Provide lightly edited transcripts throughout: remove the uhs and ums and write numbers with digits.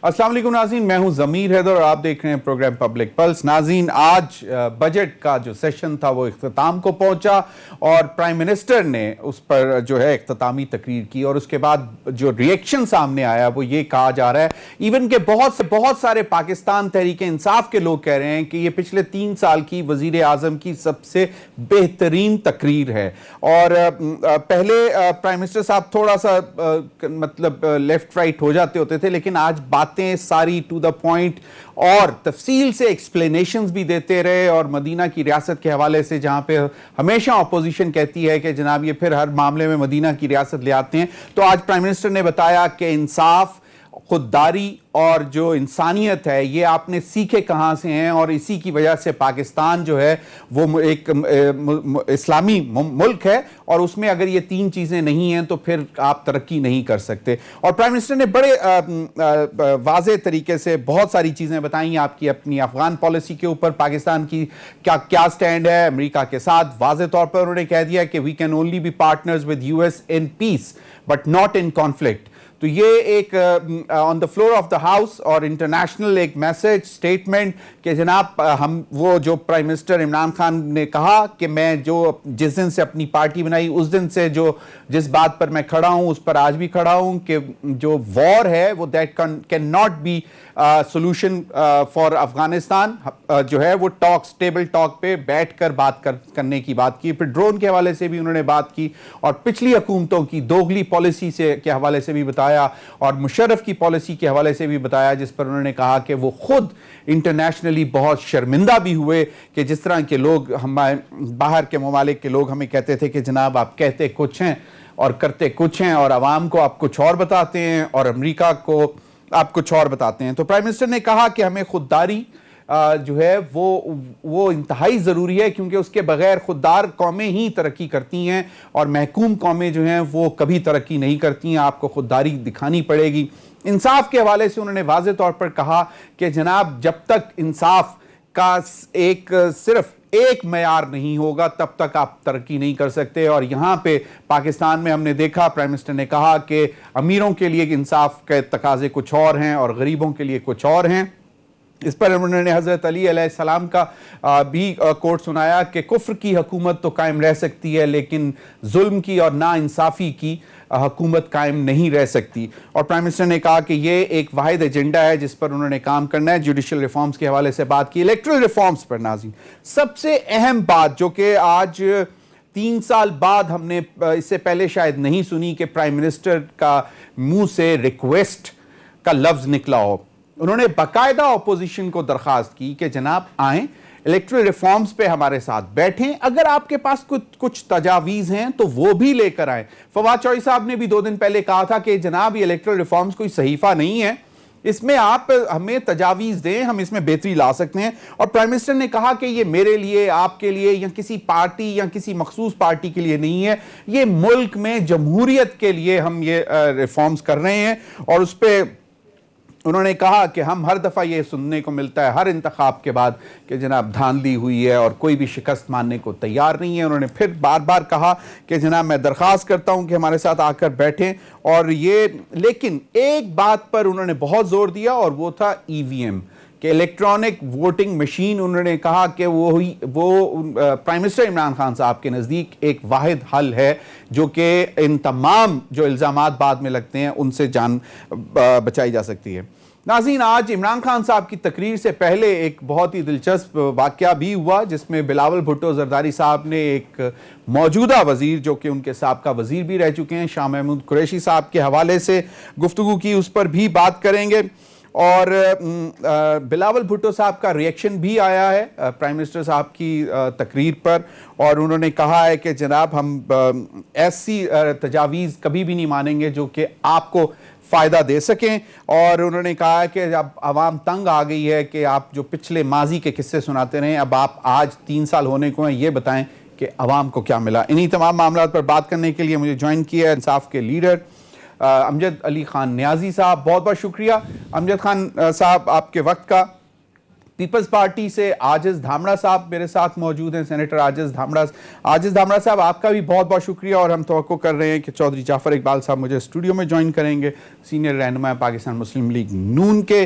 अस्सलाम वालेकुम नाज़रीन, मैं हूं ज़मीर हैदर और आप देख रहे हैं प्रोग्राम पब्लिक पल्स। नाज़रीन, आज बजट का जो सेशन था वो इख्तिताम को पहुंचा और प्राइम मिनिस्टर ने उस पर जो है इख्तितामी तकरीर की और उसके बाद जो रिएक्शन सामने आया वो ये कहा जा रहा है, इवन के बहुत सारे पाकिस्तान तहरीक इंसाफ के लोग कह रहे हैं कि ये पिछले 3 साल की वज़ीर आज़म की सबसे बेहतरीन तकरीर है। और पहले प्राइम मिनिस्टर साहब थोड़ा सा मतलब लेफ्ट राइट हो जाते होते थे, लेकिन आज बातें सारी टू द पॉइंट और तफसील से एक्सप्लेनेशंस भी देते रहे। और मदीना की रियासत के हवाले से जहां पे हमेशा अपोजिशन कहती है कि जनाब ये फिर हर मामले में मदीना की रियासत ले आते हैं, तो आज प्राइम मिनिस्टर ने बताया कि इंसाफ, खुददारी और जो इंसानियत है ये आपने सीखे कहां से हैं और इसी की वजह से पाकिस्तान जो है वो एक इस्लामी मुल्क है और उसमें अगर ये 3 चीजें नहीं हैं तो फिर आप तरक्की नहीं कर सकते। और प्राइम मिनिस्टर ने बड़े वाज़े तरीके से बहुत सारी चीजें बताई, आपकी अपनी अफगान पॉलिसी के ऊपर पाकिस्तान की क्या स्टैंड है अमेरिका के साथ। वाज़े तौर पर उन्होंने कह दिया कि we can only be partners with US in peace but not in conflict. तो ये एक on the floor of the house और इंटरनेशनल एक मैसेज स्टेटमेंट कि जनाब हम वो जो प्राइम मिनिस्टर इमरान खान ने कहा कि मैं जो जिस दिन से अपनी पार्टी बनाई उस दिन से जिस बात पर मैं खड़ा हूं उस पर आज भी खड़ा हूं कि जो वॉर है वो that can not be solution for Afghanistan. जो है वो टेबल टॉक पे बैठकर बात करने की बात की। फिर ड्रोन के हवाले से भी उन्होंने बात की और पिछली हुकूमतों की दोगली पॉलिसी के हवाले से भी बताया और मुशर्रफ की पॉलिसी के हवाले से भी बताया, जिस पर उन्होंने कहा कि वो खुद इंटरनेशनली बहुत शर्मिंदा भी हुए कि जिस तरह के लोग हमारे बाहर के ममालिक के लोग हमें कहते थे कि जनाब आप कहते कुछ हैं और करते कुछ हैं और आवाम को आप कुछ और बताते हैं और अमेरिका को आप कुछ और बताते हैं। तो प्राइम मिनिस्टर ने कहा कि हमें खुददारी जो है वो इंतहाई ज़रूरी है, क्योंकि उसके बगैर खुददार कौमें ही तरक्की करती हैं और महकूम कौमें जो हैं वो कभी तरक्की नहीं करती हैं। आपको खुददारी दिखानी पड़ेगी। इंसाफ के हवाले से उन्होंने वाज़े तौर पर कहा कि जनाब जब तक इंसाफ का सिर्फ एक मयार नहीं होगा तब तक आप तरक्की नहीं कर सकते। और यहाँ पे पाकिस्तान में हमने देखा, प्राइम मिनिस्टर ने कहा कि अमीरों के लिए इंसाफ के तकाजे कुछ और हैं और गरीबों के लिए कुछ और हैं। इस पर उन्होंने हज़रत अली अलैहिस्सलाम का भी कोट सुनाया कि कुफ्र की हुकूमत तो कायम रह सकती है लेकिन जुल्म की और नाइंसाफ़ी की हुकूमत कायम नहीं रह सकती। और प्राइम मिनिस्टर ने कहा कि ये एक वाहिद एजेंडा है जिस पर उन्होंने काम करना है। जुडिशल रिफॉर्म्स के हवाले से बात की। इलेक्टरल रिफॉर्म्स पर नाज़रीन सबसे अहम बात जो कि आज 3 साल बाद हमने इससे पहले शायद नहीं सुनी कि प्राइम मिनिस्टर का मुंह से रिक्वेस्ट का लफ्ज़ निकला हो। उन्होंने बाकायदा अपोजिशन को दरख्वास्त की कि जनाब आएं, इलेक्टरल रिफॉर्म्स पे हमारे साथ बैठें, अगर आपके पास कुछ तजावीज़ हैं तो वो भी लेकर आएं। फवाद चौधरी साहब ने भी 2 दिन पहले कहा था कि जनाब ये इलेक्टरल रिफॉर्म्स कोई सहीफा नहीं है, इसमें आप हमें तजावीज़ दें, हम इसमें बेहतरी ला सकते हैं। और प्राइम मिनिस्टर ने कहा कि ये मेरे लिए, आपके लिए या किसी पार्टी या किसी मखसूस पार्टी के लिए नहीं है, ये मुल्क में जमहूरियत के लिए हम ये रिफॉर्म्स कर रहे हैं। और उस पर उन्होंने कहा कि हम हर दफ़ा ये सुनने को मिलता है हर इंतखाब के बाद कि जनाब धांधली हुई है और कोई भी शिकस्त मानने को तैयार नहीं है। उन्होंने फिर बार बार कहा कि जनाब मैं दरख्वास्त करता हूं कि हमारे साथ आकर बैठें। और ये लेकिन एक बात पर उन्होंने बहुत जोर दिया और वो था ईवीएम कि इलेक्ट्रॉनिक वोटिंग मशीन। उन्होंने कहा कि वो प्राइम मिनिस्टर इमरान खान साहब के नज़दीक एक वाहिद हल है जो कि इन तमाम जो इल्ज़ामात बाद में लगते हैं उनसे जान बचाई जा सकती है। नाज़रीन, आज इमरान खान साहब की तकरीर से पहले एक बहुत ही दिलचस्प वाक़या भी हुआ जिसमें बिलावल भुट्टो ज़रदारी साहब ने एक मौजूदा वज़ीर जो कि उनके साबका वज़ीर भी रह चुके हैं शाह महमूद कुरैशी साहब के हवाले से गुफ्तगू की, उस पर भी बात करेंगे। और बिलावल भुट्टो साहब का रिएक्शन भी आया है प्राइम मिनिस्टर साहब की तकरीर पर और उन्होंने कहा है कि जनाब हम ऐसी तजावीज़ कभी भी नहीं मानेंगे जो कि आपको फ़ायदा दे सकें। और उन्होंने कहा है कि अब आवाम तंग आ गई है कि आप जो पिछले माजी के किस्से सुनाते रहे, अब आप आज 3 साल होने को हैं, ये बताएं कि आवाम को क्या मिला। इन्हीं तमाम मामलों पर बात करने के लिए मुझे ज्वाइन किया है इंसाफ के लीडर अमजद अली खान न्याजी साहब। बहुत बहुत शुक्रिया अमजद खान साहब आपके वक्त का। पीपल्स पार्टी से आजिज धामड़ा साहब मेरे साथ मौजूद हैं, सेनेटर आजिज धामड़ा साहब, आपका भी बहुत बहुत शुक्रिया। और हम तवक्को कर रहे हैं कि चौधरी जाफर इकबाल साहब मुझे स्टूडियो में ज्वाइन करेंगे, सीनियर रहनुमा पाकिस्तान मुस्लिम लीग नून के।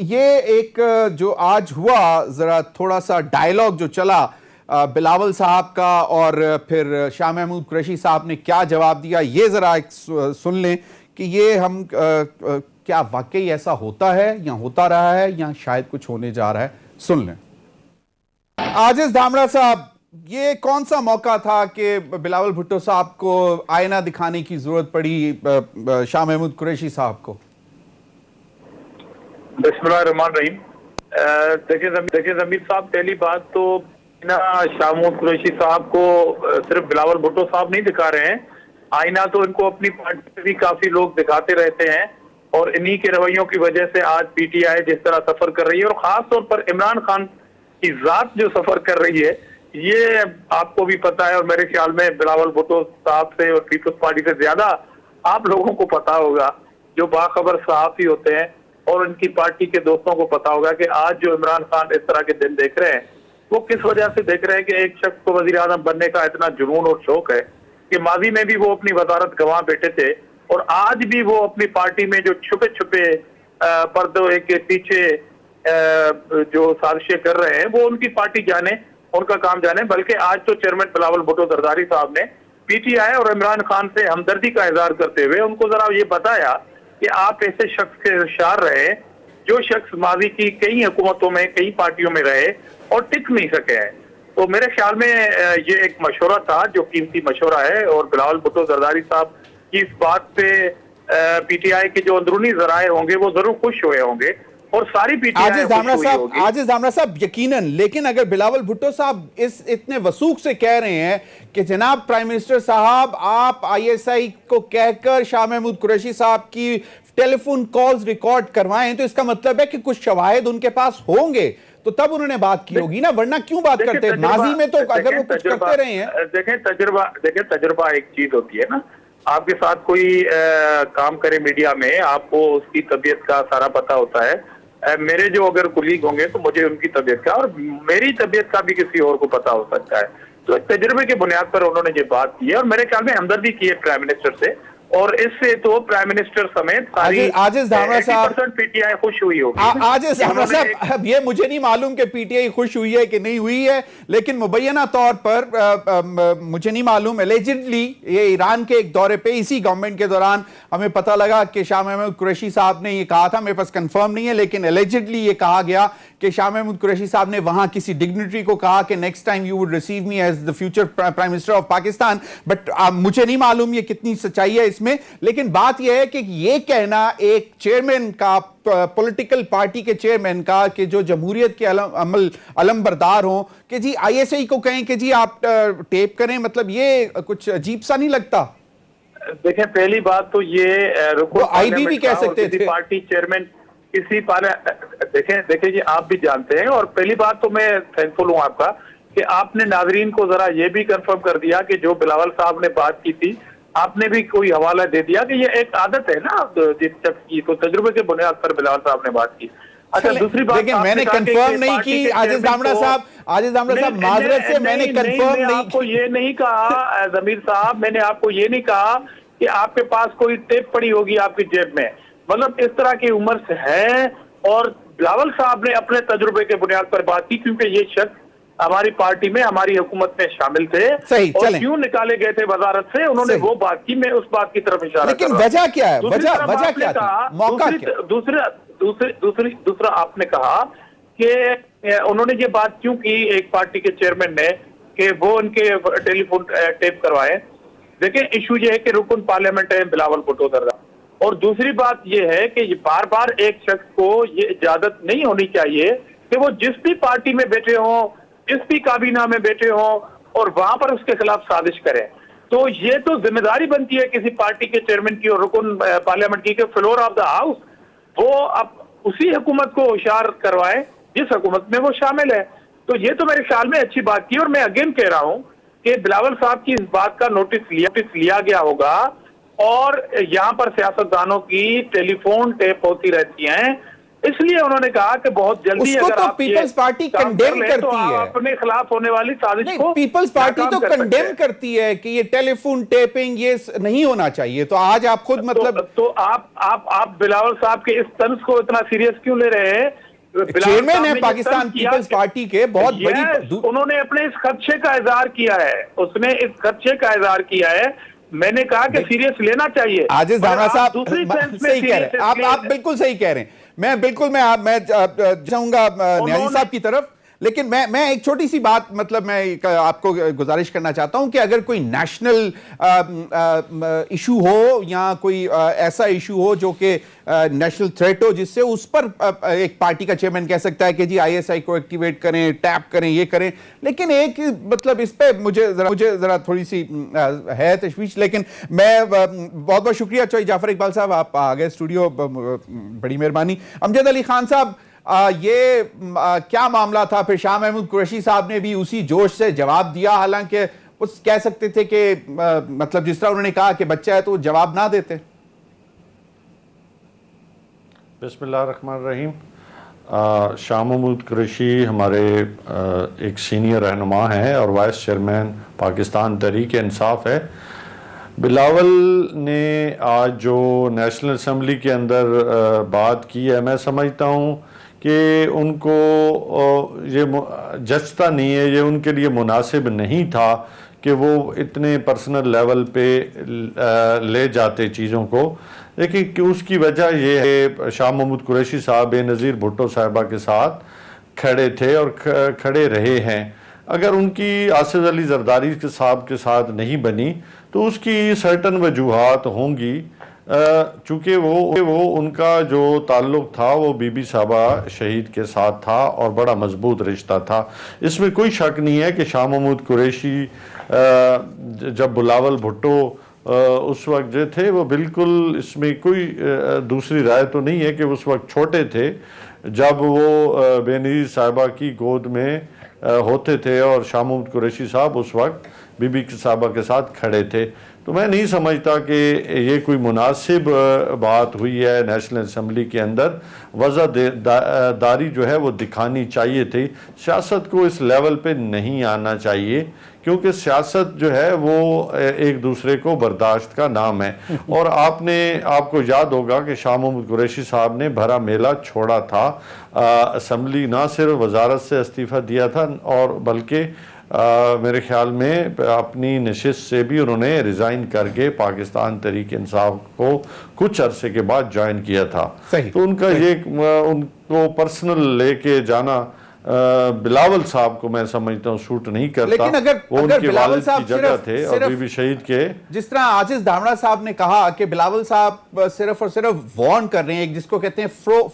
ये एक जो आज हुआ, ज़रा थोड़ा सा डायलॉग जो चला बिलावल साहब का और फिर शाह महमूद कुरैशी साहब ने क्या जवाब दिया, ये ज़रा एक सुन लें कि ये हम क्या वाकई ऐसा होता है या होता रहा है या शायद कुछ होने जा रहा है। सुन लें। आजिज धामड़ा साहब, ये कौन सा मौका था कि बिलावल भुट्टो साहब को आईना दिखाने की जरूरत पड़ी शाह महमूद कुरैशी साहब को? बिस्मिल्लाहिर्रहमानिर्रहीम। देखिए ज़मीर साहब, पहली बात तो शाह महमूद कुरैशी साहब को सिर्फ बिलावल भुट्टो साहब नहीं दिखा रहे हैं, आईना तो इनको अपनी पार्टी में भी काफी लोग दिखाते रहते हैं। और इन्हीं के रवैयों की वजह से आज पीटीआई जिस तरह सफर कर रही है, और खास तौर पर इमरान खान की जात जो सफर कर रही है, ये आपको भी पता है और मेरे ख्याल में बिलावल भुट्टो साहब से और पीपल्स पार्टी से ज्यादा आप लोगों को पता होगा, जो बाखबर सहाफी होते हैं और उनकी पार्टी के दोस्तों को पता होगा कि आज जो इमरान खान इस तरह के दिन देख रहे हैं, वो किस वजह से देख रहे हैं कि एक शख्स को वजीर आजम बनने का इतना जुनून और शौक है कि माजी में भी वो अपनी वजारत गंवा बैठे थे, और आज भी वो अपनी पार्टी में जो छुपे छुपे पर्दों के पीछे जो साजिशें कर रहे हैं, वो उनकी पार्टी जाने, उनका काम जाने। बल्कि आज तो चेयरमैन बिलावल भुट्टो जरदारी साहब ने पीटीआई और इमरान खान से हमदर्दी का इजहार करते हुए उनको जरा ये बताया कि आप ऐसे शख्स के होशियार रहे जो शख्स माजी की कई हुकूमतों में, कई पार्टियों में रहे और टिक नहीं सके हैं। तो मेरे ख्याल में ये एक मशवरा था जो कीमती मशवरा है, और बिलावल भुट्टो जरदारी साहब की इस बात पे पीटीआई के जो अंदरूनी जराए होंगे वो जरूर खुश हुए होंगे, और सारी पीटीआई आजिज धामड़ा साहब यकीनन। लेकिन अगर बिलावल भुट्टो साहब इस इतने वसूख से कह रहे हैं कि जनाब प्राइम मिनिस्टर साहब आप आईएसआई को कहकर शाह महमूद कुरैशी साहब की टेलीफोन कॉल्स रिकॉर्ड करवाएं, तो इसका मतलब है कि कुछ शवाहिद उनके पास होंगे, तो तब उन्होंने बात की होगी ना, वरना क्यों बात करते हैं? माजी में तो अगर वो कुछ करते रहे हैं। देखें तजुर्बा एक चीज होती है ना, आपके साथ कोई काम करे मीडिया में, आपको उसकी तबीयत का सारा पता होता है। मेरे जो अगर कुलीग होंगे तो मुझे उनकी तबीयत का और मेरी तबीयत का भी किसी और को पता हो सकता है। तो तजुर्बे के बुनियाद पर उन्होंने ये बात की है, और मेरे ख्याल में हमदर्दी की है प्राइम मिनिस्टर से, और इससे तो प्राइम मिनिस्टर समेत आजिज धामड़ा साहब पीटीआई खुश हुई होगी। आजिज धामड़ा साहब, अब ये मुझे नहीं मालूम कि पीटीआई खुश हुई है कि नहीं हुई है, लेकिन मुबैना तौर पर मुझे नहीं मालूम, एलिजिडली ये ईरान के एक दौरे पे इसी गवर्नमेंट के दौरान हमें पता लगा कि शाह महमूद कुरैशी साहब ने ये कहा था, मेरे पास कंफर्म नहीं है, लेकिन एलिजिडली ये कहा गया कि शाह महमूद कुरैशी साहब ने वहां किसी डिग्निटरी को कहा कि next time you would receive me as the future prime minister of Pakistan. But मुझे नहीं मालूम ये कितनी सच्चाई है इसमें, लेकिन बात यह है कि ये कहना एक चेयरमैन का, पॉलिटिकल पार्टी के चेयरमैन का, कि जो जमहूरियत के अलम बरदार हो, कि जी आईएसआई को कहें कि जी आप टेप करें, मतलब ये कुछ अजीब सा नहीं लगता? देखें, पहली बात तो ये आईबी भी कह सकते थे, पार्टी चेयरमैन किसी देखें जी, आप भी जानते हैं, और पहली बात तो मैं थैंकफुल हूं आपका कि आपने नाजरीन को जरा ये भी कंफर्म कर दिया कि जो बिलावल साहब ने बात की थी, आपने भी कोई हवाला दे दिया कि ये एक आदत है ना जिस शख्स की, तो तजुर्बे के बुनियाद पर बिलावल साहब ने बात की। अच्छा, दूसरी बात देखिए, मैंने कंफर्म नहीं की आजिज धामड़ा साहब, माजरत से मैंने कंफर्म नहीं, आपको ये नहीं कहा ज़मीर साहब, मैंने आपको ये नहीं कहा कि आपके पास कोई टेप पड़ी होगी आपकी जेब में, मतलब इस तरह की उम्र से है, और बिलावल साहब ने अपने तजुर्बे के बुनियाद पर बात की, क्योंकि ये शख्स हमारी पार्टी में, हमारी हुकूमत में शामिल थे, और क्यों निकाले गए थे वजारत से, उन्होंने वो बात की, मैं उस बात की तरफ इशारा कर रहा हूं। लेकिन वजह क्या है? वजह क्या थी? मौका क्या? दूसरा आपने कहा कि उन्होंने ये बात क्यों की एक पार्टी के चेयरमैन ने कि वो उनके टेलीफोन टेप करवाए। देखिए, इशू ये है कि रुकन पार्लियामेंट है बिलावल भुट्टो जरदारी, और दूसरी बात ये है कि बार बार एक शख्स को ये इजाजत नहीं होनी चाहिए कि वो जिस भी पार्टी में बैठे हों, जिस भी काबीना में बैठे हों, और वहां पर उसके खिलाफ साजिश करें। तो ये तो जिम्मेदारी बनती है किसी पार्टी के चेयरमैन की और रुकन पार्लियामेंट की, फ्लोर ऑफ द हाउस वो अब उसी हुकूमत को होशियार करवाए जिस हुकूमत में वो शामिल है। तो ये तो मेरे ख्याल में अच्छी बात की, और मैं अगेन कह रहा हूं कि बिलावल साहब की इस बात का नोटिस लिया गया होगा, और यहाँ पर सियासतदानों की टेलीफोन टेप होती रहती हैं, اس لیے انہوں نے کہا کہ بہت جلدی اس کو اگر تو آپ پیپلز پارٹی کنڈیم کرتی ہے، اپنے خلاف ہونے والی سازش کو پیپلز پارٹی تو کنڈیم کرتی ہے کہ یہ ٹیلی فون ٹیپنگ یہ نہیں ہونا چاہیے، تو آج آپ خود مطلب تو آپ بلاول صاحب کے اس طنز کو اتنا سیریس کیوں لے رہے ہیں؟ چیئرمین ہے پاکستان پیپلز پارٹی کے، بہت بڑی انہوں نے اپنے اس خدشے کا اظہار کیا ہے، اس نے اس خدشے کا اظہار کیا ہے، میں نے کہا کہ سیریس لینا چاہیے۔ عاجز دھامڑا صاحب دوسری سینس میں صحیح کہہ رہے ہیں، آپ بالکل صحیح کہہ رہے ہیں، میں جاؤں گا نیازی صاحب کی طرف، لیکن میں ایک چھوٹی سی بات مطلب میں آپ کو گزارش کرنا چاہتا ہوں کہ اگر کوئی نیشنل ایشو ہو یا کوئی ایسا ایشو ہو جو کہ نیشنل تھریٹ ہو جس سے اس پر ایک پارٹی کا چیئرمین کہہ سکتا ہے کہ جی آئی ایس آئی کو ایکٹیویٹ کریں، ٹیپ کریں، یہ کریں، لیکن ایک مطلب اس پہ مجھے ذرا تھوڑی سی ہے تشویش، لیکن میں بہت بہت شکریہ چوہی جعفر اقبال صاحب، آپ آ گئے اسٹوڈیو، بڑی مہربانی۔ امجد علی خان صاحب، یہ کیا معاملہ تھا؟ پھر شاہ محمود قریشی صاحب نے بھی اسی جوش سے جواب دیا، حالانکہ اس کہہ سکتے تھے کہ مطلب جس طرح انہوں نے کہا کہ بچہ ہے تو جواب نہ دیتے۔ بسم اللہ الرحمن الرحیم۔ شاہ محمود قریشی ہمارے ایک سینئر رہنما ہیں اور وائس چیئرمین پاکستان تحریک انصاف ہے۔ بلاول نے آج جو نیشنل اسمبلی کے اندر بات کی ہے، میں سمجھتا ہوں کہ ان کو یہ جچتا نہیں ہے، یہ ان کے لیے مناسب نہیں تھا کہ وہ اتنے پرسنل لیول پہ لے جاتے چیزوں کو، لیکن کہ اس کی وجہ یہ ہے شاہ محمود قریشی صاحب بے نظیر بھٹو صاحبہ کے ساتھ کھڑے تھے اور کھڑے رہے ہیں۔ اگر ان کی آصف علی زرداری صاحب کے ساتھ نہیں بنی تو اس کی سرٹن وجوہات ہوں گی، چونکہ وہ ان کا جو تعلق تھا وہ بی بی صاحبہ شہید کے ساتھ تھا اور بڑا مضبوط رشتہ تھا۔ اس میں کوئی شک نہیں ہے کہ شاہ محمود قریشی جب بلاول بھٹو اس وقت جو تھے وہ بالکل، اس میں کوئی دوسری رائے تو نہیں ہے کہ اس وقت چھوٹے تھے جب وہ بے نظیر صاحبہ کی گود میں ہوتے تھے اور شاہ محمود قریشی صاحب اس وقت بی بی صاحبہ کے ساتھ کھڑے تھے۔ تو میں نہیں سمجھتا کہ یہ کوئی مناسب بات ہوئی ہے نیشنل اسمبلی کے اندر، وضع داری جو ہے وہ دکھانی چاہیے تھی۔ سیاست کو اس لیول پہ نہیں آنا چاہیے، کیونکہ سیاست جو ہے وہ ایک دوسرے کو برداشت کا نام ہے۔ اور آپ کو یاد ہوگا کہ شاہ محمود قریشی صاحب نے بھرا میلہ چھوڑا تھا، اسمبلی نہ صرف وزارت سے استعفیٰ دیا تھا اور بلکہ میرے خیال میں اپنی نشست سے بھی انہوں نے ریزائن کر کے پاکستان تحریک انصاف کو کچھ عرصے کے بعد جوائن کیا تھا۔ تو ان کا یہ ان کو پرسنل لے کے جانا بلاول صاحب کو میں سمجھتا ہوں سوٹ نہیں کرتا۔ لیکن وہ ان کے والد کی جگہ تھے اور بی بی شہید کے، جس طرح عاجز دھامڑا صاحب نے کہا کہ بلاول صاحب صرف اور صرف وارن کر رہے ہیں، ایک جس کو کہتے ہیں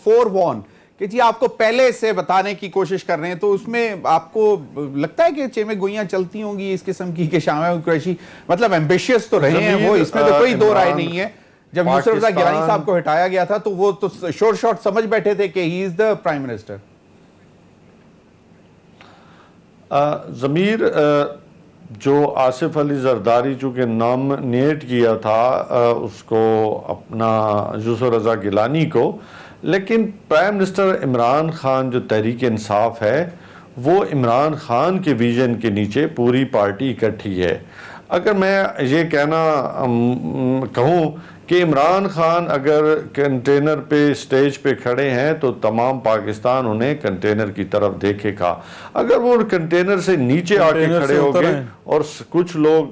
فور وارن، کہ جی آپ کو پہلے سے بتانے کی کوشش کر رہے ہیں، تو اس میں آپ کو لگتا ہے کہ چیمے گوئیاں چلتی ہوں گی اس قسم کی کہ شاہ محمود قریشی مطلب ایمبیشیس تو رہے ہیں وہ، اس میں تو کوئی دو رائے نہیں ہے۔ جب یوسف رضا گیلانی صاحب کو ہٹایا گیا تھا تو وہ تو شور شارٹ سمجھ بیٹھے تھے کہ ہی از دا پرائم منسٹر۔ ضمیر جو آصف علی زرداری چونکہ نامنیٹ کیا تھا اس کو اپنا یوسف رضا گیلانی کو، لیکن پرائم منسٹر عمران خان جو تحریک انصاف ہے وہ عمران خان کے ویژن کے نیچے پوری پارٹی اکٹھی ہے۔ اگر میں یہ کہوں کہ عمران خان اگر کنٹینر پہ اسٹیج پہ کھڑے ہیں تو تمام پاکستان انہیں کنٹینر کی طرف دیکھے گا، اگر وہ کنٹینر سے نیچے آ کے کھڑے ہو گئے اور کچھ لوگ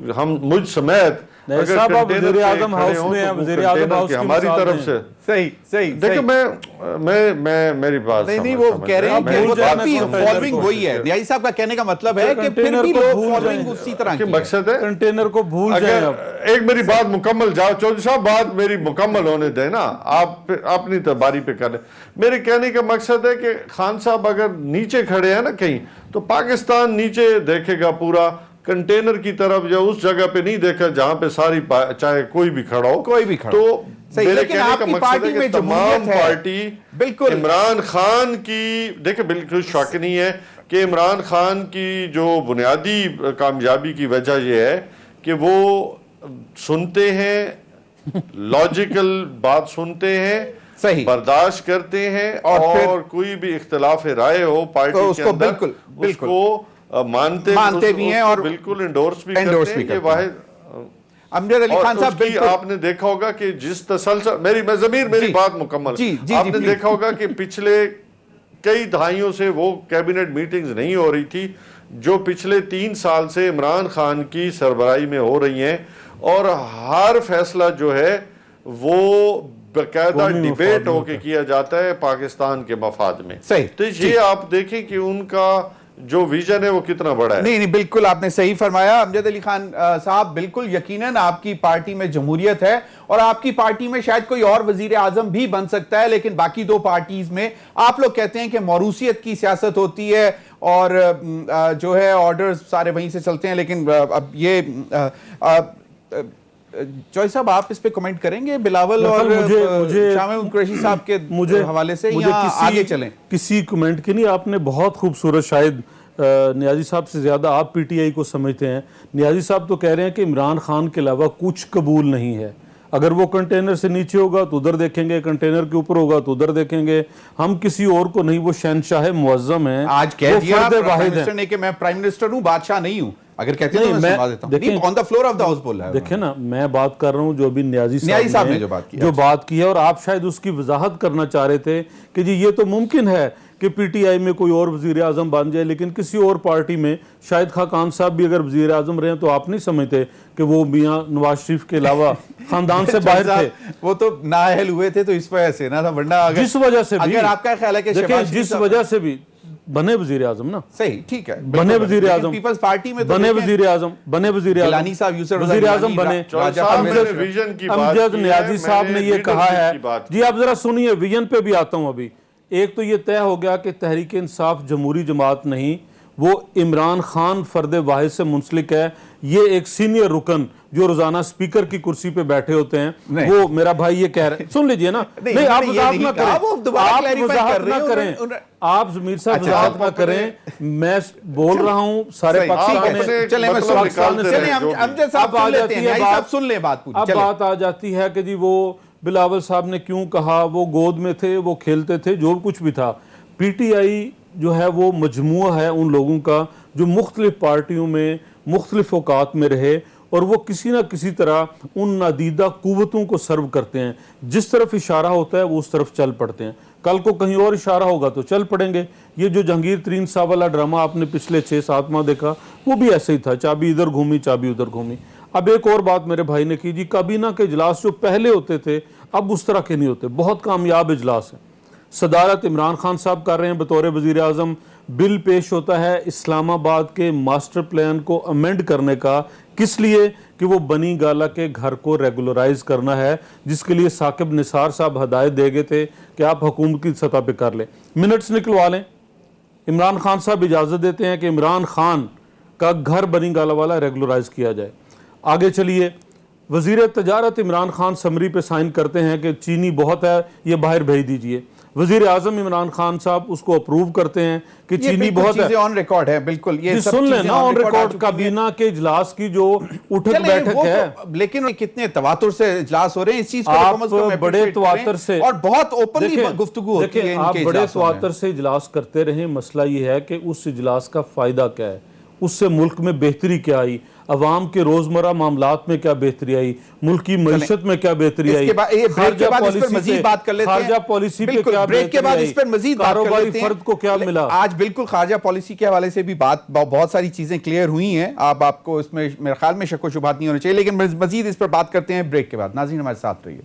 مجھ سمیت اگر وزیر اعظم ہاؤس میں ہیں، وزیر اعظم ہاؤس کی ہماری طرف سے صحیح دیکھیں، میں میری بات نہیں وہ کہہ رہے ہیں کہ وہ بھی فالوئنگ وہی ہے۔ نیازی صاحب کا کہنے کا مطلب ہے کہ پھر بھی لوگ فالوئنگ اسی طرح کی مقصد ہے کنٹینر کو بھول جائیں۔ ایک میری بات مکمل چودھری صاحب بات میری مکمل ہونے دیں نا، آپ اپنی باری پہ کر لیں۔ میرے کہنے کا مقصد ہے کہ خان صاحب اگر نیچے کھڑے ہیں نا کہیں تو پاکستان نیچے دیکھے گا پورا، کنٹینر کی طرف یا اس جگہ پہ نہیں دیکھا جہاں پہ ساری چاہے کوئی بھی کھڑا ہو تو میرے کہنے کا مقصد ہے کہ تمام پارٹی عمران خان کی، دیکھیں بالکل شک نہیں ہے کہ عمران خان کی جو بنیادی کامیابی کی وجہ یہ ہے کہ وہ سنتے ہیں، لاجیکل بات سنتے ہیں صحیح برداشت کرتے ہیں اور کوئی بھی اختلاف رائے ہو پارٹی کے اندر اس کو مانتے بھی ہیں اور بالکل انڈورس بھی کرتے ہیں. یہ واحد امجد علی خان صاحب بالکل آپ نے دیکھا ہوگا کہ جس تسلسل میری بات مکمل, آپ نے دیکھا ہوگا کہ پچھلے کئی دہائیوں سے وہ کیبنٹ میٹنگز نہیں ہو رہی تھی جو پچھلے 3 سال سے عمران خان کی سربراہی میں ہو رہی ہیں, اور ہر فیصلہ جو ہے وہ باقاعدہ ڈیبیٹ ہو کے کیا جاتا ہے پاکستان کے مفاد میں. تو یہ آپ دیکھیں کہ ان کا جو ویژن ہے وہ کتنا بڑا ہے. نہیں بالکل آپ نے صحیح فرمایا امجد علی خان صاحب, بالکل یقیناً آپ کی پارٹی میں جمہوریت ہے اور آپ کی پارٹی میں شاید کوئی اور وزیر اعظم بھی بن سکتا ہے, لیکن باقی 2 پارٹیز میں آپ لوگ کہتے ہیں کہ موروثیت کی سیاست ہوتی ہے اور جو ہے آرڈرز سارے وہیں سے چلتے ہیں. لیکن اب یہ جوئی صاحب آپ اس پہ کمنٹ کریں گے بلاول اور شاہ محمود قریشی صاحب کے حوالے سے, یا آگے چلیں؟ کسی کمنٹ کی نہیں, آپ نے بہت خوبصورت, شاید نیازی صاحب سے زیادہ آپ پی ٹی آئی کو سمجھتے ہیں. نیازی صاحب تو کہہ رہے ہیں کہ عمران خان کے علاوہ کچھ قبول نہیں ہے. اگر وہ کنٹینر سے نیچے ہوگا تو ادھر دیکھیں گے, کنٹینر کے اوپر ہوگا تو ادھر دیکھیں گے. ہم کسی اور کو نہیں, وہ شہنشاہ معظم ہیں. آج کہہ دیا پرائم منسٹر نے کہ میں پرائم منسٹر ہوں, بادشاہ نہیں ہوں. اگر کہتے ہیں تو میں سنوا دیتا ہوں. On the floor of the house بول رہا ہے. دیکھیں نا, میں بات کر رہا ہوں جو ابھی نیازی صاحب نے جو بات کی ہے, اور آپ شاید اس کی وضاحت کرنا چاہ رہے تھے کہ جی یہ تو ممکن ہے کہ پی ٹی آئی میں کوئی اور وزیر اعظم بن جائے, لیکن کسی اور پارٹی میں شاید خاقان صاحب بھی اگر وزیر اعظم رہے ہیں تو آپ نہیں سمجھتے کہ وہ میاں نواز شریف کے علاوہ خاندان سے باہر تھے. وہ تو نااہل ہوئے تھے تو اس وجہ سے نا, ورنہ جس وجہ سے بھی, اگر آپ کا خیال ہے کہ جس وجہ سے بھی بنے وزیر اعظم نا, صحیح ٹھیک ہے, بنے وزیر اعظم, پیپلز پارٹی میں بنے وزیر اعظم, بنے وزیر اعظم, گیلانی صاحب یوسف وزیر اعظم بنے. امجد نیازی صاحب نے یہ کہا ہے, جی آپ ذرا سنیے, ویژن پہ بھی آتا ہوں. ابھی ایک تو یہ طے ہو گیا کہ تحریک انصاف جمہوری جماعت نہیں, وہ عمران خان فرد واحد سے منسلک ہے. یہ ایک سینئر رکن جو روزانہ سپیکر کی کرسی پہ بیٹھے ہوتے ہیں, وہ میرا بھائی یہ کہہ رہے ہیں, سن لیجئے نا, نہیں آپ وضاحت نہ کریں, آپ وضاحت نہ کریں, آپ ضمیر صاحب وضاحت نہ کریں, میں بول رہا ہوں سارے پاکستان میں. چلیں میں امجد صاحب سن لیتے ہیں, صاحب سن لیں بات پوری. اب بات آ جاتی ہے کہ جی وہ بلاول صاحب نے کیوں کہا, وہ گود میں تھے, وہ کھیلتے تھے, جو کچھ بھی تھا. پی ٹی آئی جو ہے وہ مجموعہ ہے ان لوگوں کا جو مختلف پارٹیوں میں مختلف اوقات میں رہے, اور وہ کسی نہ کسی طرح ان نادیدہ قوتوں کو سرو کرتے ہیں. جس طرف اشارہ ہوتا ہے وہ اس طرف چل پڑتے ہیں. کل کو کہیں اور اشارہ ہوگا تو چل پڑیں گے. یہ جو جہانگیر ترین صاحب والا ڈرامہ آپ نے پچھلے 6-7 ماہ دیکھا, وہ بھی ایسے ہی تھا, چابی ادھر گھومی چابی ادھر گھومی. اب ایک اور بات میرے بھائی نے کی, جی کابینہ کے اجلاس جو پہلے ہوتے تھے اب اس طرح کے نہیں ہوتے. بہت کامیاب اجلاس ہیں. صدارت عمران خان صاحب کر رہے ہیں بطور وزیر اعظم. بل پیش ہوتا ہے اسلام آباد کے ماسٹر پلان کو امینڈ کرنے کا, کس لیے کہ وہ بنی گالا کے گھر کو ریگولرائز کرنا ہے, جس کے لیے ثاقب نثار صاحب ہدایت دے گئے تھے کہ آپ حکومت کی سطح پہ کر لیں. منٹس نکلوا لیں. عمران خان صاحب اجازت دیتے ہیں کہ عمران خان کا گھر بنی گالا والا ریگولرائز کیا جائے. آگے چلیے, وزیر تجارت عمران خان سمری پہ سائن کرتے ہیں کہ چینی بہت ہے, یہ باہر بھیج دیجئے. وزیر اعظم عمران خان صاحب اس کو اپروو کرتے ہیں کہ چینی بہت ہے. آن ریکارڈ ہے, بالکل یہ سن لیں نا, آن ریکارڈ کابینہ کے اجلاس کی جو اٹھک بیٹھک ہے. لیکن کتنے تواتر سے اجلاس ہو رہے ہیں, اس چیز کو آپ بڑے تواتر سے اور بہت اوپنلی گفتگو ہوتی ہے. آپ بڑے تواتر سے اجلاس کرتے رہیں, مسئلہ یہ ہے کہ اس اجلاس کا فائدہ کیا ہے, اس سے ملک میں بہتری کیا آئی, عوام کے روزمرہ معاملات میں کیا بہتری آئی, ملک کی معیشت میں کیا بہتری آئی, خارجہ پالیسی پہ کیا بہتری آئی, کاروباری فرد کو کیا ملا. آج بالکل خارجہ پالیسی کے حوالے سے بھی بہت ساری چیزیں کلیئر ہوئی ہیں. آپ کو اس میں میرے خیال میں شک و شبہات نہیں ہونے چاہیے, لیکن مزید اس پر بات کرتے ہیں بریک کے بعد. ناظرین ہمارے ساتھ رہیے.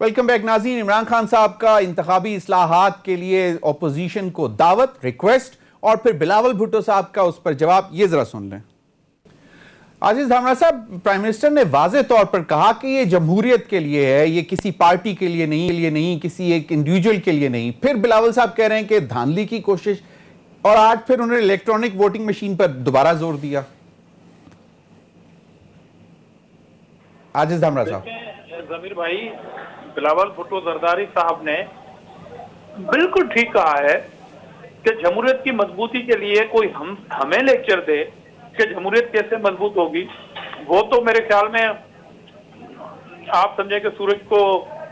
ویلکم بیک ناظرین. عمران خان صاحب کا انتخابی اصلاحات کے لیے اپوزیشن کو دعوت, ریکویسٹ, اور پھر بلاول بھٹو صاحب کا اس پر جواب. یہ ذرا سن لیں. عزیز دھامڑا صاحب, پرائم منسٹر نے واضح طور پر کہا کہ یہ جمہوریت کے لیے ہے, یہ کسی پارٹی کے لیے نہیں, کسی ایک انڈیویجول کے لیے نہیں. پھر بلاول صاحب کہہ رہے ہیں کہ دھاندلی کی کوشش, اور آج پھر انہوں نے الیکٹرانک ووٹنگ مشین پر دوبارہ زور دیا. عزیز دھامڑا صاحب. ضمیر بھائی, بلاول بھٹو زرداری صاحب نے بالکل ٹھیک کہا ہے کہ جمہوریت کی مضبوطی کے لیے کوئی ہمیں لیکچر دے کہ جمہوریت کیسے مضبوط ہوگی, वो तो मेरे ख्याल में आप समझे कि सूरज को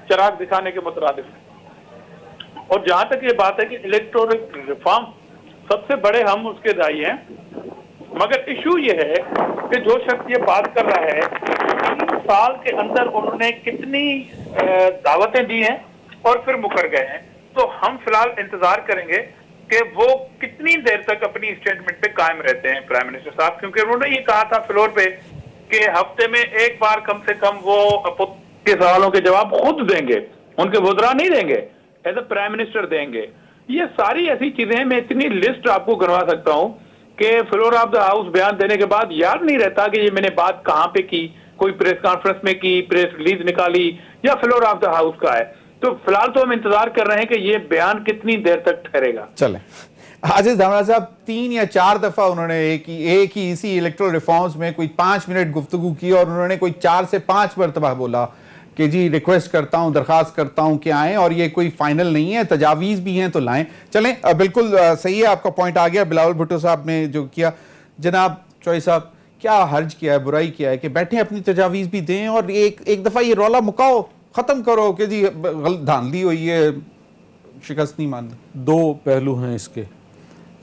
चिराग दिखाने के मुतरादिफ है। और जहां तक ये बात है कि इलेक्टोरल रिफॉर्म सबसे बड़े हम उसके दाई हैं, मगर इशू ये है कि जो शख्स ये बात कर रहा है 3 साल के अंदर उन्होंने कितनी दावतें दी हैं और फिर मुकर गए हैं, तो हम फिलहाल इंतजार करेंगे कि वो कितनी देर तक अपनी स्टेटमेंट पे कायम रहते हैं प्राइम मिनिस्टर साहब, क्योंकि उन्होंने ये कहा था फ्लोर पे कि हफ्ते में एक बार कम से कम वो के सवालों के जवाब खुद देंगे, उनके वज़रा नहीं देंगे, एज ए प्राइम मिनिस्टर देंगे। ये सारी ऐसी चीजें हैं, मैं इतनी लिस्ट आपको करवा सकता हूं कि फ्लोर ऑफ द हाउस बयान देने के बाद याद नहीं रहता कि ये मैंने बात कहां पे की, कोई प्रेस कॉन्फ्रेंस में की, प्रेस रिलीज निकाली या फ्लोर ऑफ द हाउस का है। तो फिलहाल तो हम इंतजार कर रहे हैं कि ये बयान कितनी देर तक ठहरेगा। चलें, आजिज धामरा साहब 3 या 4 दफा उन्होंने एक ही इसी इलेक्टोरल रिफॉर्म्स में कोई 5 मिनट गुफ्तगू की और उन्होंने कोई 4 से 5 मरतबा बोला कि जी रिक्वेस्ट करता हूं, दरखास्त करता हूं कि आएं, और ये कोई फाइनल नहीं है, तजावीज़ भी हैं तो लाएं। चलें, बिल्कुल सही है, आपका पॉइंट आ गया। बिलावल भुट्टो साहब ने जो किया, जनाब चौधरी साहब क्या हर्ज किया है, बुराई किया है कि बैठे अपनी तजावीज़ भी दें और एक दफ़ा ये रौला मुकाओ, ख़त्म करो कि जी धांधली हुई है, शिकस्त नहीं माननी। 2 पहलू हैं इसके।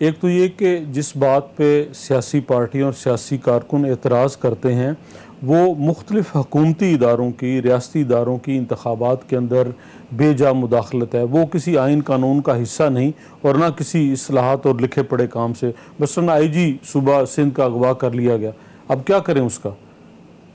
एक तो ये कि जिस बात पे सियासी पार्टियाँ और सियासी कारकुन एतराज़ करते हैं वो मुख्तलिफ हुकूमती इदारों की, रियासती इदारों की इंतखाबात के अंदर बेजा मुदाखलत है। वो किसी आइन कानून का हिस्सा नहीं और ना किसी इस्लाहात और लिखे पड़े काम से। बसरन IG सूबा सिंध का अगवा कर लिया गया, अब क्या करें उसका।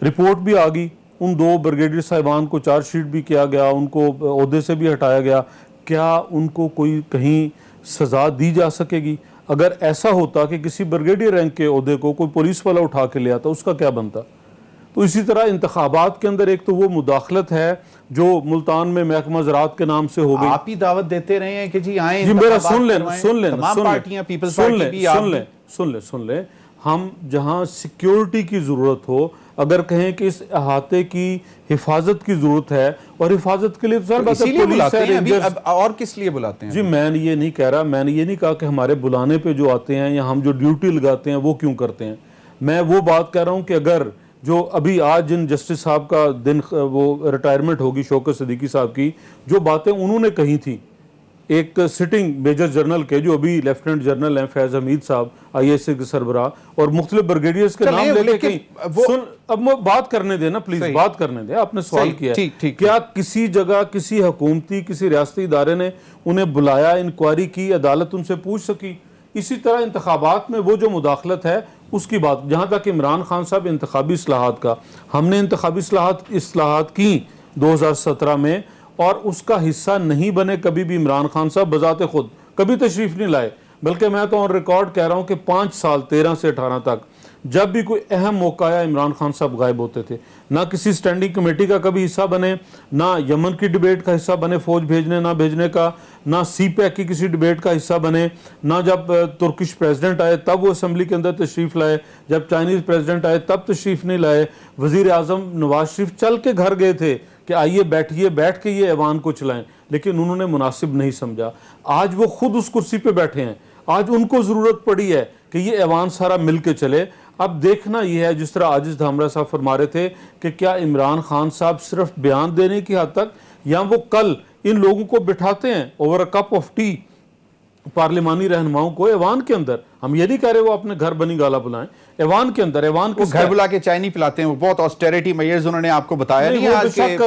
रिपोर्ट भी आ गई, उन 2 ब्रिगेडियर साहिबान को चार्जशीट भी किया गया, उनको ओहदे से भी हटाया गया। क्या उनको कोई कहीं सज़ा दी जा सकेगी? अगर ऐसा होता कि किसी ब्रिगेडियर रैंक के ओहदे को कोई पुलिस वाला उठा के ले आता, उसका क्या बनता? तो इसी तरह इंतखाबात के अंदर एक तो वो मुदाखलत है जो मुल्तान में महकमा ज़राअत के नाम से हो गई। आप ही दावत देते रहे हैं कि जी आए, जी मेरा सुन लें, हम जहां सिक्योरिटी की ज़रूरत हो, अगर कहें कि इस अहाते की हिफाजत की ज़रूरत है, और हिफाजत के लिए तो सर इसीलिए बुलाते हैं अभी, अब और किस लिए बुलाते हैं? जी मैंने ये नहीं कह रहा, मैंने ये नहीं कहा कि हमारे बुलाने पे जो आते हैं या हम जो ड्यूटी लगाते हैं वो क्यों करते हैं। मैं वो बात कह रहा हूँ कि अगर जो अभी आज जिन जस्टिस साहब का दिन वो रिटायरमेंट होगी, शौकत सिद्दीकी साहब की, जो बातें उन्होंने कही थी, एक सिटिंग मेजर जनरल के जो अभी लेफ्टिनेंट जनरल हैं फैज हमीद साहब IAS के सरबराह, और मुख्तलिफ ब्रिगेडियर्स के नाम लेके कहीं सुन, अब बात करने देना प्लीज, बात करने दे। आपने सवाल किया है, क्या किसी जगह किसी हुकूमती किसी रियासती इदारे ने उन्हें बुलाया, इंक्वायरी की, अदालत उनसे पूछ सकी? इसी तरह इंतखाबात में वो जो मुदाखलत है उसकी बात, जहाँ तक इमरान खान साहब इंतखाबी इस्लाहात का, हमने इंतखाबी इस्लाहात की 2017 में और उसका हिस्सा नहीं बने कभी भी इमरान खान साहब बजाते खुद कभी तशरीफ नहीं लाए, बल्कि मैं तो ऑन रिकॉर्ड कह रहा हूं कि 5 साल 13 से 18 तक जब भी कोई अहम मौका आया इमरान खान साहब गायब होते थे। ना किसी स्टैंडिंग कमेटी का कभी हिस्सा बने, ना यमन की डिबेट का हिस्सा बने फौज भेजने ना भेजने का, ना CPAC की किसी डिबेट का हिस्सा बने, ना जब तुर्किश प्रेसिडेंट आए तब वो असम्बली के अंदर तशरीफ लाए, जब चाइनीज प्रेसिडेंट आए तब तशरीफ नहीं लाए। वजीर आजम नवाज शरीफ चल के घर गए थे कि आइए बैठिए, बैठ के ये ऐवान को चलाएं, लेकिन उन्होंने मुनासिब नहीं समझा। आज वो खुद उस कुर्सी पे बैठे हैं, आज उनको ज़रूरत पड़ी है कि ये ऐवान सारा मिल के चले। अब देखना ये है, जिस तरह आजिज धामरा साहब फरमा रहे थे कि क्या इमरान खान साहब सिर्फ बयान देने की हद तक, या वो कल इन लोगों को बिठाते हैं over a cup of tea, पार्लिमानी रहनुमाओं को ऐवान के अंदर, हम ये नहीं कह रहे वो अपने घर बनी गाला बुलाएं, ऐवान के अंदर, ऐवान को घर बुला के चाय नहीं पिलाते हैं, वो बहुत ऑस्टेरिटी मेजर्स उन्होंने आपको बताया नहीं, आज के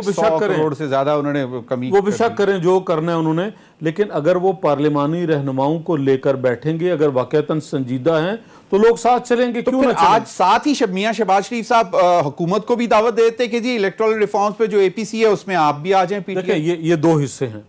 100 करोड़ से ज्यादा उन्होंने कमी, वो बेशक करें जो करना है उन्होंने, लेकिन अगर वो पार्लिमानी रहनुमाओं को लेकर बैठेंगे, अगर वाकईतन संजीदा हैं तो लोग साथ चलेंगे। तो क्यों ना आज साथ ही मियां शहबाज शरीफ साहब हुकूमत को भी दावत देते कि जी इलेक्टोरल रिफॉर्म्स पे जो APC है उसमें आप भी आ जाएं। देखिए ये 2 हिस्से हैं।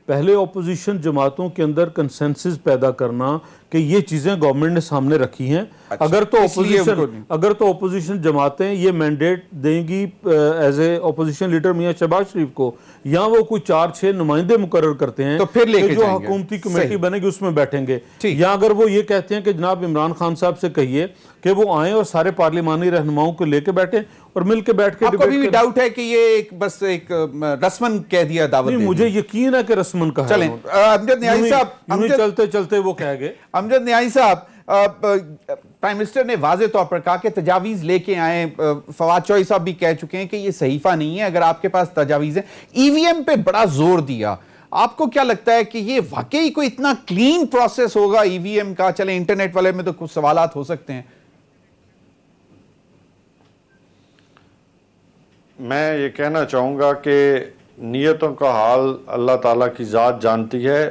पहले ऑपोजिशन जमातों के अंदर कंसेंसस पैदा करना कि ये चीजें गवर्नमेंट ने सामने रखी हैं। अच्छा, अगर तो ऑपोजिशन जमातें ये मैंडेट देंगी एज ए ऑपोजिशन लीडर मियां शहबाज शरीफ को, या वो कोई 4-6 नुमाइंदे मुकर्रर करते हैं तो फिर लेके जो हुकूमती कमेटी बनेगी उसमें बैठेंगे, या अगर वो ये कहते हैं कि जनाब इमरान खान साहब से कहिए कि वो आए और सारे पार्लिमानी रहनुमाओं को लेके बैठे और मिल के बैठ के आपको भी डाउट है कि ये बस एक रस्मन कह दिया दावत? मुझे यकीन है कि रस्मन का चलें, अमजद न्याई साहब, चलते चलते वो कह गए। अमजद न्याई साहब, प्राइम मिनिस्टर ने वाज़े तौर पर कहा कि तजावीज़ लेके आए, फवाद चौधरी साहब भी कह चुके हैं कि ये सहीफा नहीं है, अगर आपके पास तजावीज़ है। ईवीएम पे बड़ा जोर दिया, आपको क्या लगता है कि ये वाकई कोई इतना क्लीन प्रोसेस होगा ईवीएम का? चले इंटरनेट वाले में तो कुछ सवालात हो सकते हैं। मैं ये कहना चाहूँगा कि नीयतों का हाल अल्लाह ताला की ज़ात जानती है,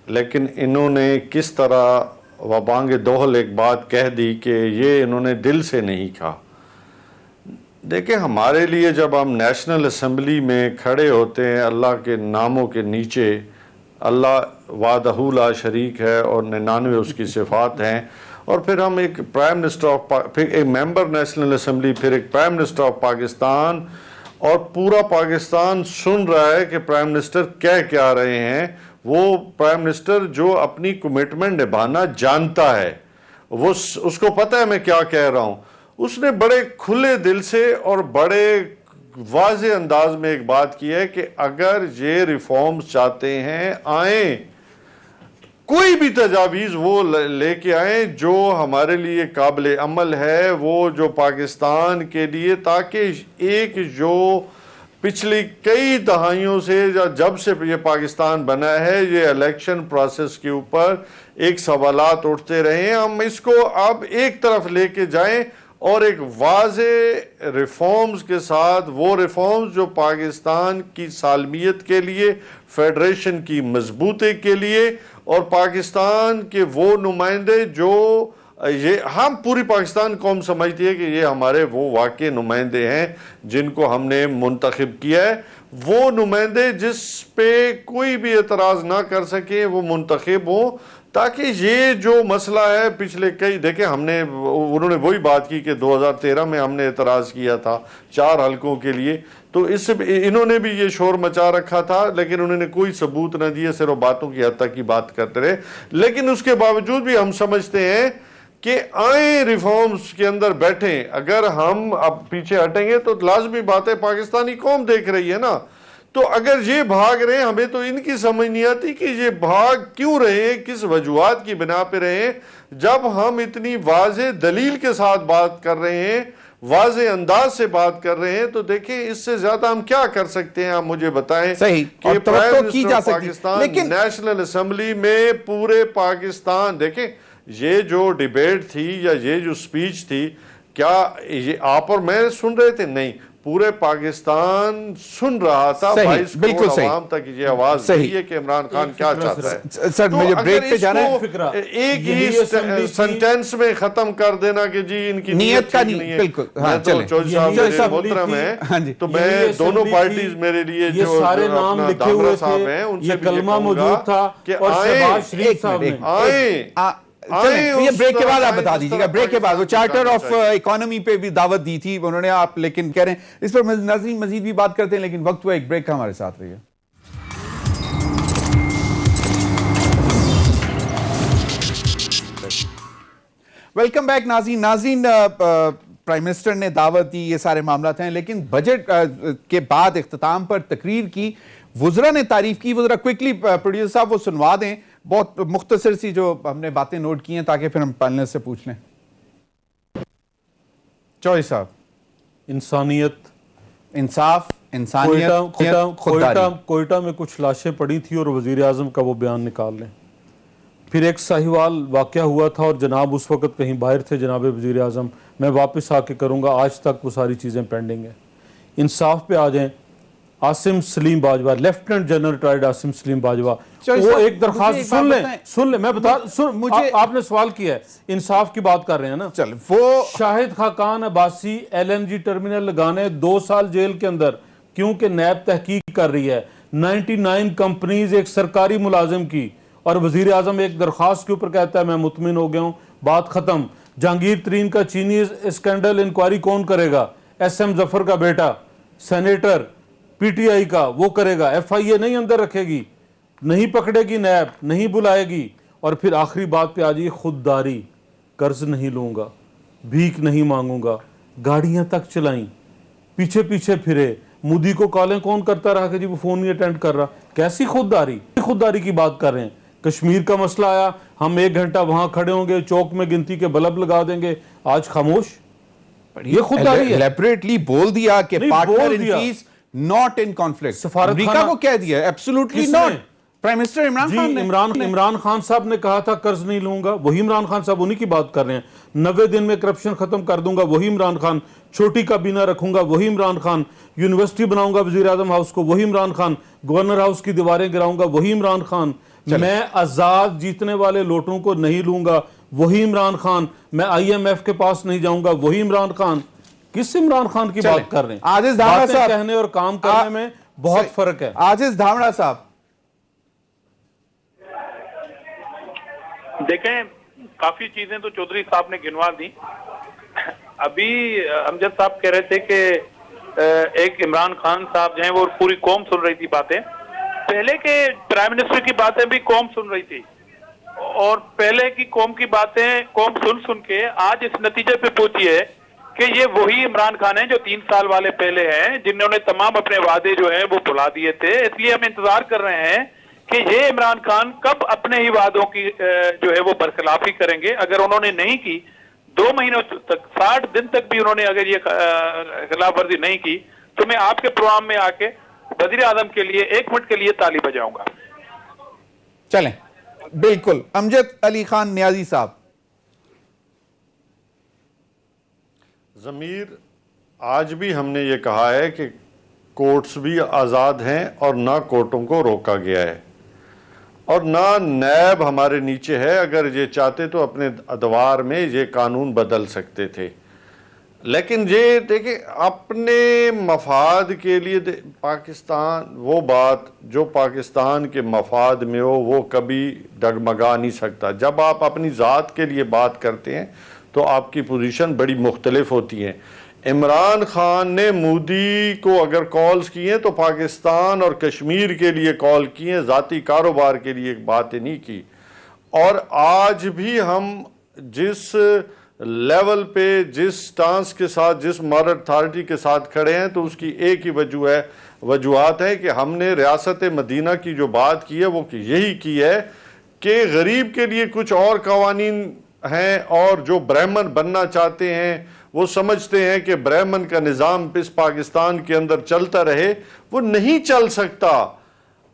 लेकिन इन्होंने किस तरह वबांगे दोहल एक बात कह दी कि ये इन्होंने दिल से नहीं कहा। देखिए, हमारे लिए जब हम नेशनल असम्बली में खड़े होते हैं अल्लाह के नामों के नीचे, अल्लाह वादहू ला शरीक है और 99 उसकी सिफात हैं, और फिर हम एक प्राइम मिनिस्टर ऑफ, फिर एक मेंबर नेशनल असम्बली, फिर एक प्राइम मिनिस्टर ऑफ पाकिस्तान, और पूरा पाकिस्तान सुन रहा है कि प्राइम मिनिस्टर कह क्या रहे हैं। वो प्राइम मिनिस्टर जो अपनी कमिटमेंट निभाना जानता है, वो उसको पता है मैं क्या कह रहा हूँ। उसने बड़े खुले दिल से और बड़े वाज़े अंदाज में एक बात की है कि अगर ये रिफॉर्म्स चाहते हैं आए, कोई भी तजावीज़ वो लेके आए जो हमारे लिए काबिल अमल है, वो जो पाकिस्तान के लिए, ताकि एक जो पिछली कई दहाइयों से जब से ये पाकिस्तान बना है, ये इलेक्शन प्रोसेस के ऊपर एक सवालात उठते रहे, हम इसको अब एक तरफ लेके जाएं और एक वाज़े रिफॉर्म्स के साथ, वो रिफॉर्म्स जो पाकिस्तान की सालमियत के लिए, फेडरेशन की मजबूती के लिए, और पाकिस्तान के वो नुमाइंदे जो ये हम पूरी पाकिस्तान कौम समझती है कि ये हमारे वो वाकई नुमाइंदे हैं जिनको हमने मुंतखब किया है, वो नुमाइंदे जिस पे कोई भी एतराज़ ना कर सके वो मुंतखब हो, ताकि ये जो मसला है पिछले कई, देखें हमने, उन्होंने वही बात की कि 2013 में हमने एतराज़ किया था 4 हलकों के लिए, तो इससे इन्होंने भी ये शोर मचा रखा था, लेकिन उन्होंने कोई सबूत न दिए, सिर्फ बातों की हद तक की बात करते रहे। लेकिन उसके बावजूद भी हम समझते हैं कि आए रिफॉर्म्स के अंदर बैठे, अगर हम अब पीछे हटेंगे तो लाजमी बात है पाकिस्तानी कौम देख रही है ना। तो अगर ये भाग रहे हैं, हमें तो इनकी समझ नहीं आती कि ये भाग क्यों रहे हैं, किस वजूहात की बिना पे रहे हैं, जब हम इतनी वाज़े दलील के साथ बात कर रहे हैं, वाज़े अंदाज से बात कर रहे हैं। तो देखिए, इससे ज्यादा हम क्या कर सकते हैं, आप मुझे बताएं। सही, कि प्राइम मिनिस्टर पाकिस्तान लेकिन नेशनल असम्बली में पूरे पाकिस्तान, देखें ये जो डिबेट थी या ये जो स्पीच थी, क्या ये आप और मैं सुन रहे थे? नहीं, पूरे पाकिस्तान सुन रहा था। 22 करोड़ अवाम तक ये आवाज गई है कि इमरान खान क्या चाहता है। सर, तो मुझे ब्रेक पे जाना है। एक ही सेंटेंस में खत्म कर देना कि जी इनकी नियत का नहीं, बिल्कुल। हाँ, चौधरी साहब मोहतरम है, तो मैं दोनों पार्टीज मेरे लिए जो सारे नाम लिखे हुए थे, ये कलमा मौजूद था, और शहबाज शरीफ साहब ने आए। ये ब्रेक के बाद आप बता दीजिएगा, ब्रेक के बाद वो चार्टर ऑफ इकोनॉमी पे भी दावत दी थी उन्होंने, आप लेकिन कह रहे हैं इस पर नाज़रीन मजीद भी बात करते हैं, लेकिन वक्त हुआ एक ब्रेक का, हमारे साथ रहिए। वेलकम बैक नाज़रीन। प्राइम मिनिस्टर ने दावत दी, ये सारे मामला हैं, लेकिन बजट के बाद इख्तिताम पर तकरीर की, वुज़रा ने तारीफ की। वुज़रा क्विकली प्रोड्यूसर साहब वो सुनवा दें, बहुत मुख्तसर सी जो हमने बातें नोट की हैं, ताकि फिर हम पैनल से पूछ लें। चौधरी साहब, इंसानियत, इंसाफ, इंसानियत, कोयटा में कुछ लाशें पड़ी थी और वजीर आजम का वो बयान निकाल लें। फिर एक साहिवाल वाक़या हुआ था और जनाब उस वक़्त कहीं बाहर थे, जनाब वजीर आजम, मैं वापस आके करूँगा, आज तक वो सारी चीज़ें पेंडिंग हैं। इंसाफ पे आ जाएं। Asim Salim Bajwa, lieutenant general retired Asim Salim Bajwa, वो एक दरखास्त सुन ले, मैं बता, मुझे आपने सवाल किया है, इंसाफ की बात कर रहे हैं ना। चल, वो शाहिद खाकान अब्बासी LNG टर्मिनल लगाने 2 साल जेल के अंदर, क्योंकि नैब तहकीक कर रही है। 99 कंपनीज एक सरकारी मुलाजिम की, और वजीर आजम एक दरखास्त के ऊपर कहता है मैं मुतमिन हो गया हूँ, बात खत्म। जहांगीर तरीन का चीनी स्कैंडल इंक्वायरी कौन करेगा? SM जफर का बेटा, सेनेटर PTI का, वो करेगा। FIA नहीं अंदर रखेगी, नहीं पकड़ेगी नैब, नहीं बुलाएगी। और फिर आखिरी बात पे आ जाइए, खुददारी, कर्ज नहीं लूंगा, भीख नहीं मांगूंगा, गाड़ियां तक चलाई, पीछे पीछे फिरे, मोदी को कॉलें कौन करता रहा कि जी वो फोन नहीं अटेंड कर रहा। कैसी खुददारी की बात कर रहे हैं? کشمیر کا مسئلہ آیا ہم 1 گھنٹہ وہاں کھڑے ہوں گے, چوک میں گنتی کے بلب لگا دیں گے, آج خاموش. یہ خودداری ہے. لیبریٹلی بول دیا کہ نہیں، پارٹنر بول ان دیا. پیس ناٹ ان کانفلکٹ. سفارت امریکہ خانہ کو کہہ دیا ایبسولوٹلی کس نے؟ ناٹ. پرائم منسٹر عمران جی خان نے. عمران خان صاحب نے کہا تھا قرض نہیں لوں گا, وہی عمران خان صاحب انہی کی بات کر رہے ہیں. 90 دن میں کرپشن ختم کر دوں گا, وہی عمران خان. چھوٹی کابینہ رکھوں گا, وہی عمران خان. یونیورسٹی بناؤں گا وزیر اعظم ہاؤس کو, وہی عمران خان. گورنر ہاؤس کی دیواریں گراؤں گا, وہی عمران خان. میں آزاد جیتنے والے لوٹوں کو نہیں لوں گا, وہی عمران خان. میں IMF کے پاس نہیں جاؤں گا, وہی عمران خان. کس عمران خان کی بات کر رہے ہیں؟ عاجز دھامڑا باتیں صاحب کہنے اور کام کرنے میں بہت فرق ہے. عاجز دھامڑا صاحب دیکھیں کافی چیزیں تو چودھری صاحب نے گنوا دی. ابھی امجد صاحب کہہ رہے تھے کہ ایک عمران خان صاحب جو ہیں وہ پوری قوم سن رہی تھی باتیں. پہلے کے پرائم منسٹر کی باتیں بھی قوم سن رہی تھی, اور پہلے کی قوم کی باتیں قوم سن کے آج اس نتیجے پہ پہنچی ہے کہ یہ وہی عمران خان ہیں جو 3 سال والے پہلے ہیں, جنہوں نے تمام اپنے وعدے جو ہیں وہ بھلا دیے تھے. اس لیے ہم انتظار کر رہے ہیں کہ یہ عمران خان کب اپنے ہی وعدوں کی جو ہے وہ برخلافی کریں گے. اگر انہوں نے نہیں کی 2 مہینوں تک 60 دن تک بھی انہوں نے اگر یہ خلاف ورزی نہیں کی تو میں آپ کے پروگرام میں آ کے وزیر اعظم کے لیے 1 منٹ کے لیے تالی بجاؤں گا. چلیں بالکل. امجد علی خان نیازی صاحب. ضمیر آج بھی ہم نے یہ کہا ہے کہ کورٹس بھی آزاد ہیں اور نہ کورٹوں کو روکا گیا ہے اور نہ نیب ہمارے نیچے ہے. اگر یہ چاہتے تو اپنے ادوار میں یہ قانون بدل سکتے تھے, لیکن یہ دیکھیں اپنے مفاد کے لیے پاکستان وہ بات جو پاکستان کے مفاد میں ہو وہ کبھی ڈگمگا نہیں سکتا. جب آپ اپنی ذات کے لیے بات کرتے ہیں تو آپ کی پوزیشن بڑی مختلف ہوتی ہیں. عمران خان نے مودی کو اگر کالز کی ہیں تو پاکستان اور کشمیر کے لیے کال کی ہیں, ذاتی کاروبار کے لیے باتیں نہیں کی. اور آج بھی ہم جس لیول پہ جس سٹانس کے ساتھ جس مارل اتھارٹی کے ساتھ کھڑے ہیں تو اس کی ایک ہی وجوہات ہے کہ ہم نے ریاست مدینہ کی جو بات کی ہے وہ یہی کی ہے کہ غریب کے لیے کچھ اور قوانین ہیں, اور جو برہمن بننا چاہتے ہیں وہ سمجھتے ہیں کہ برہمن کا نظام اس پاکستان کے اندر چلتا رہے, وہ نہیں چل سکتا.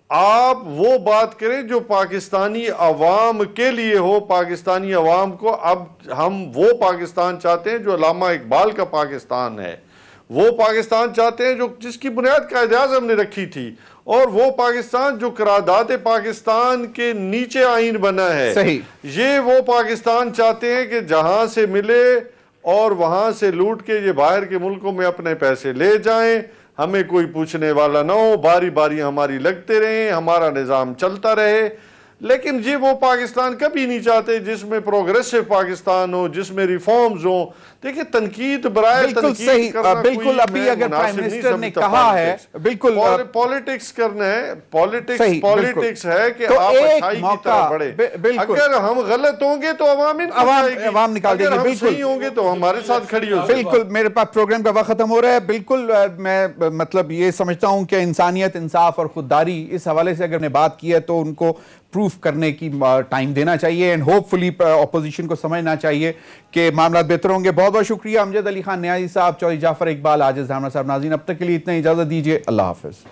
آپ وہ بات کریں جو پاکستانی عوام کے لیے ہو, پاکستانی عوام کو. اب ہم وہ پاکستان چاہتے ہیں جو علامہ اقبال کا پاکستان ہے, وہ پاکستان چاہتے ہیں جو جس کی بنیاد قائد اعظم نے رکھی تھی, اور وہ پاکستان جو قرارداد پاکستان کے نیچے آئین بنا ہے. صحیح. یہ وہ پاکستان چاہتے ہیں کہ جہاں سے ملے اور وہاں سے لوٹ کے یہ باہر کے ملکوں میں اپنے پیسے لے جائیں, ہمیں کوئی پوچھنے والا نہ ہو, باری باری ہماری لگتے رہیں, ہمارا نظام چلتا رہے. لیکن یہ وہ پاکستان کبھی نہیں چاہتے جس میں پروگریسو پاکستان ہو, جس میں ریفارمز ہوں. دیکھیں تنقید برائے تنقید کرنا بالکل. ابھی اگر پرائم منسٹر نے کہا ہے بالکل پالیٹکس کرنا ہے, پالیٹکس ہے کہ آپ اچھائی کی طرف بڑھے. اگر ہم غلط ہوں گے تو عوام نکال دیں گے, اگر ہم صحیح ہوں گے تو ہمارے ساتھ کھڑی ہو. بالکل. میرے پاس پروگرام کا وقت ختم ہو رہا ہے. بالکل میں مطلب یہ سمجھتا ہوں کہ انسانیت, انصاف اور خودداری اس حوالے سے اگر نے بات کی ہے تو ان کو پروف کرنے کی ٹائم دینا چاہیے, اینڈ ہوپ فلی اپوزیشن کو سمجھنا چاہیے کہ معاملات بہتر ہوں گے. بہت بہت شکریہ امجد علی خان نیازی صاحب, چودھری جعفر اقبال, عاجز دھامڑا صاحب. ناظرین اب تک کے لیے اتنا, اجازت دیجیے. اللہ حافظ.